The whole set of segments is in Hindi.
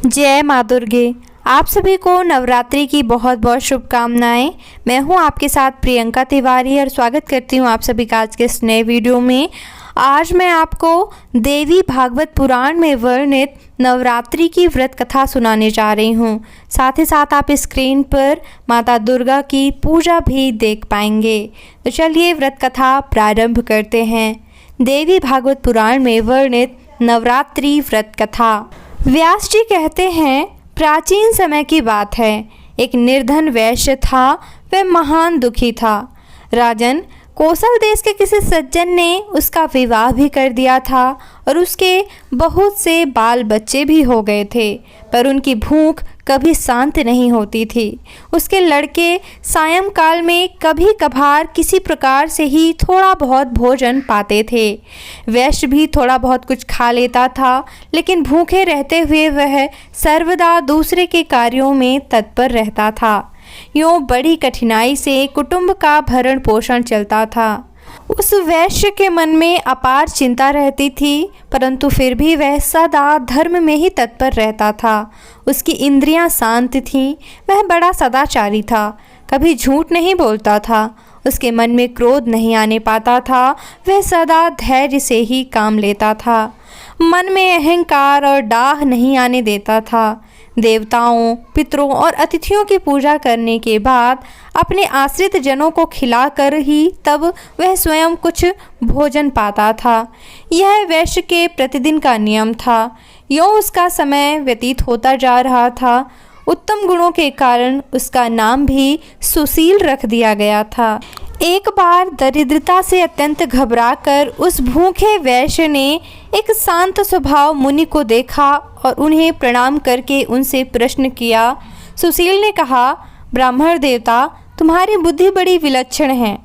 जय माँ दुर्गे। आप सभी को नवरात्रि की बहुत बहुत शुभकामनाएं। मैं हूं आपके साथ प्रियंका तिवारी और स्वागत करती हूं आप सभी का आज के इस नए वीडियो में। आज मैं आपको देवी भागवत पुराण में वर्णित नवरात्रि की व्रत कथा सुनाने जा रही हूं। साथ ही साथ आप स्क्रीन पर माता दुर्गा की पूजा भी देख पाएंगे। तो चलिए व्रत कथा प्रारंभ करते हैं। देवी भागवत पुराण में वर्णित नवरात्रि व्रत कथा। व्यास जी कहते हैं, प्राचीन समय की बात है। एक निर्धन वैश्य था, वह महान दुखी था। राजन, कौशल देश के किसी सज्जन ने उसका विवाह भी कर दिया था और उसके बहुत से बाल बच्चे भी हो गए थे, पर उनकी भूख कभी शांत नहीं होती थी। उसके लड़के सायंकाल में कभी कभार किसी प्रकार से ही थोड़ा बहुत भोजन पाते थे। वैश्य भी थोड़ा बहुत कुछ खा लेता था, लेकिन भूखे रहते हुए वह सर्वदा दूसरे के कार्यों में तत्पर रहता था। यूँ बड़ी कठिनाई से कुटुंब का भरण पोषण चलता था। उस वैश्य के मन में अपार चिंता रहती थी, परंतु फिर भी वह सदा धर्म में ही तत्पर रहता था। उसकी इंद्रियां शांत थीं, वह बड़ा सदाचारी था, कभी झूठ नहीं बोलता था। उसके मन में क्रोध नहीं आने पाता था, वह सदा धैर्य से ही काम लेता था। मन में अहंकार और डाह नहीं आने देता था। देवताओं, पितरों और अतिथियों की पूजा करने के बाद अपने आश्रित जनों को खिलाकर ही तब वह स्वयं कुछ भोजन पाता था। यह वैश्य के प्रतिदिन का नियम था। यूँ उसका समय व्यतीत होता जा रहा था। उत्तम गुणों के कारण उसका नाम भी सुशील रख दिया गया था। एक बार दरिद्रता से अत्यंत घबराकर उस भूखे वैश्य ने एक शांत स्वभाव मुनि को देखा और उन्हें प्रणाम करके उनसे प्रश्न किया। सुशील ने कहा, ब्राह्मण देवता, तुम्हारी बुद्धि बड़ी विलक्षण है।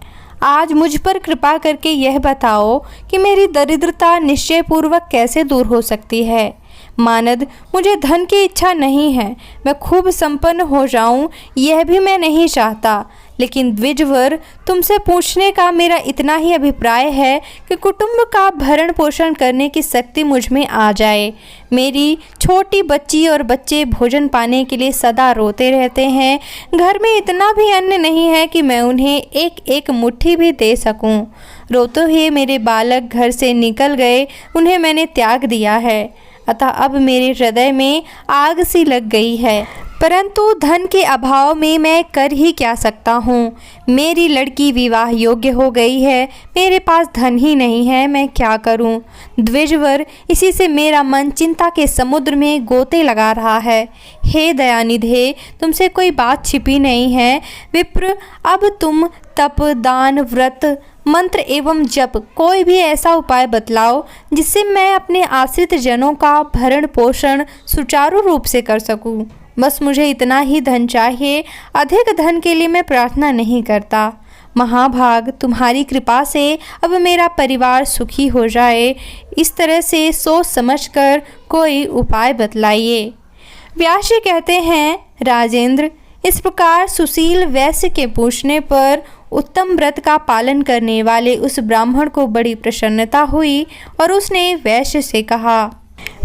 आज मुझ पर कृपा करके यह बताओ कि मेरी दरिद्रता निश्चयपूर्वक कैसे दूर हो सकती है। मानद, मुझे धन की इच्छा नहीं है, मैं खूब संपन्न हो जाऊं, यह भी मैं नहीं चाहता। लेकिन द्विजवर, तुमसे पूछने का मेरा इतना ही अभिप्राय है कि कुटुंब का भरण पोषण करने की शक्ति मुझ में आ जाए। मेरी छोटी बच्ची और बच्चे भोजन पाने के लिए सदा रोते रहते हैं। घर में इतना भी अन्न नहीं है कि मैं उन्हें एक एक मुट्ठी भी दे सकूं। रोते हुए मेरे बालक घर से निकल गए, उन्हें मैंने त्याग दिया है। अतः अब मेरे हृदय में आग सी लग गई है, परंतु धन के अभाव में मैं कर ही क्या सकता हूँ। मेरी लड़की विवाह योग्य हो गई है, मेरे पास धन ही नहीं है, मैं क्या करूँ। द्विजवर, इसी से मेरा मन चिंता के समुद्र में गोते लगा रहा है। हे दयानिधे, तुमसे कोई बात छिपी नहीं है। विप्र, अब तुम तप, दान, व्रत, मंत्र एवं जप कोई भी ऐसा उपाय बतलाओ जिससे मैं अपने आश्रित जनों का भरण पोषण सुचारू रूप से कर सकूं। बस मुझे इतना ही धन चाहिए, अधिक धन के लिए मैं प्रार्थना नहीं करता। महाभाग, तुम्हारी कृपा से अब मेरा परिवार सुखी हो जाए, इस तरह से सोच समझकर कोई उपाय बतलाइए। व्यास जी कहते हैं, राजेंद्र, इस प्रकार सुशील वैश्य के पूछने पर उत्तम व्रत का पालन करने वाले उस ब्राह्मण को बड़ी प्रसन्नता हुई और उसने वैश्य से कहा,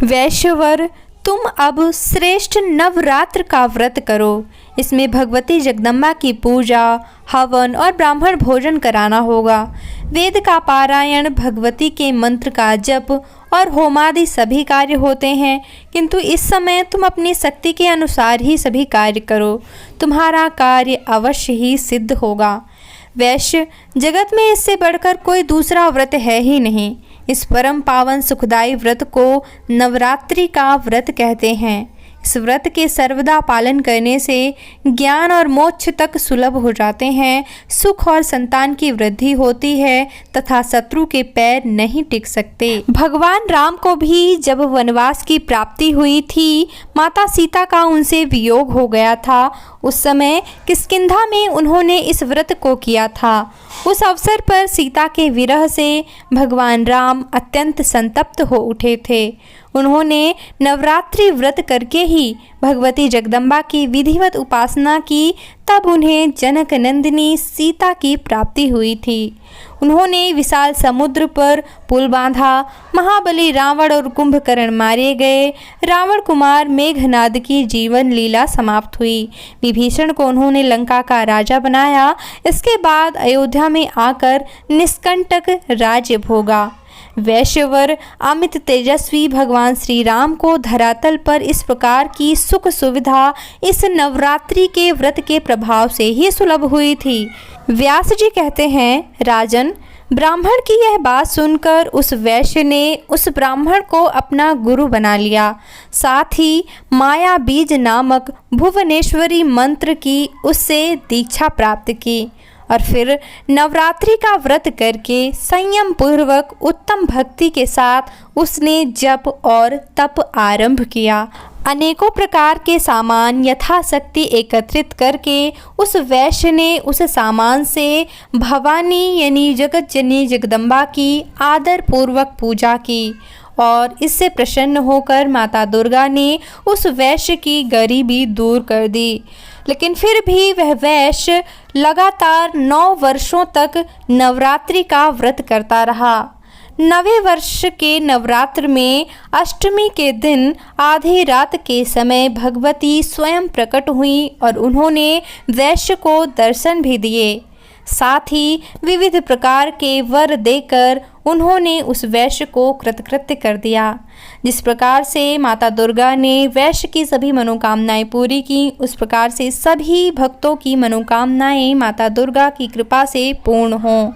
वैश्यवर, तुम अब श्रेष्ठ नवरात्र का व्रत करो। इसमें भगवती जगदम्बा की पूजा, हवन और ब्राह्मण भोजन कराना होगा। वेद का पारायण, भगवती के मंत्र का जप और होमादि सभी कार्य होते हैं, किंतु इस समय तुम अपनी शक्ति के अनुसार ही सभी कार्य करो। तुम्हारा कार्य अवश्य ही सिद्ध होगा। वैश्य, जगत में इससे बढ़कर कोई दूसरा व्रत है ही नहीं। इस परम पावन सुखदायी व्रत को नवरात्रि का व्रत कहते हैं। इस व्रत के सर्वदा पालन करने से ज्ञान और मोक्ष तक सुलभ हो जाते हैं, सुख और संतान की वृद्धि होती है तथा शत्रु के पैर नहीं टिक सकते। भगवान राम को भी जब वनवास की प्राप्ति हुई थी, माता सीता का उनसे वियोग हो गया था। उस समय किष्किंधा में उन्होंने इस व्रत को किया था। उस अवसर पर सीता के विरह से भगवान राम अत्यंत संतप्त हो उठे थे। उन्होंने नवरात्रि व्रत करके ही भगवती जगदम्बा की विधिवत उपासना की, तब उन्हें जनक नंदिनी सीता की प्राप्ति हुई थी। उन्होंने विशाल समुद्र पर पुल बांधा। महाबली रावण और कुंभकर्ण मारे गए। रावण कुमार मेघनाद की जीवन लीला समाप्त हुई। विभीषण को उन्होंने लंका का राजा बनाया। इसके बाद अयोध्या में आकर निष्कंटक राज्य भोगा। वैश्यवर अमित तेजस्वी भगवान श्री राम को धरातल पर इस प्रकार की सुख सुविधा इस नवरात्रि के व्रत के प्रभाव से ही सुलभ हुई थी। व्यास जी कहते हैं, राजन, ब्राह्मण की यह बात सुनकर उस वैश्य ने उस ब्राह्मण को अपना गुरु बना लिया। साथ ही माया बीज नामक भुवनेश्वरी मंत्र की उससे दीक्षा प्राप्त की और फिर नवरात्रि का व्रत करके संयम पूर्वक उत्तम भक्ति के साथ उसने जप और तप आरंभ किया। अनेकों प्रकार के सामान यथाशक्ति एकत्रित करके उस वैश्य ने उस सामान से भवानी यानी जगत जननी जगदम्बा की आदर पूर्वक पूजा की और इससे प्रसन्न होकर माता दुर्गा ने उस वैश्य की गरीबी दूर कर दी। लेकिन फिर भी वह वैश्य लगातार 9 वर्षों तक नवरात्रि का व्रत करता रहा। 9वें वर्ष के नवरात्र में अष्टमी के दिन आधी रात के समय भगवती स्वयं प्रकट हुई और उन्होंने वैश्य को दर्शन भी दिए। साथ ही विविध प्रकार के वर देकर उन्होंने उस वैश्य को कृतकृत्य कर दिया। जिस प्रकार से माता दुर्गा ने वैश्य की सभी मनोकामनाएं पूरी की, उस प्रकार से सभी भक्तों की मनोकामनाएं माता दुर्गा की कृपा से पूर्ण हों।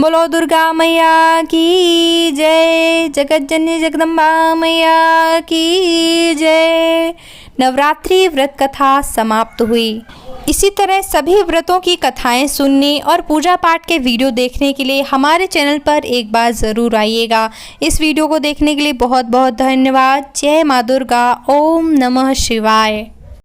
बोलो दुर्गा मैया की जय, जगत जननी जगदम्बा मैया की जय। नवरात्रि व्रत कथा समाप्त हुई। इसी तरह सभी व्रतों की कथाएं सुनने और पूजा पाठ के वीडियो देखने के लिए हमारे चैनल पर एक बार ज़रूर आइएगा। इस वीडियो को देखने के लिए बहुत बहुत धन्यवाद। जय माँ दुर्गा। ओम नमः शिवाय।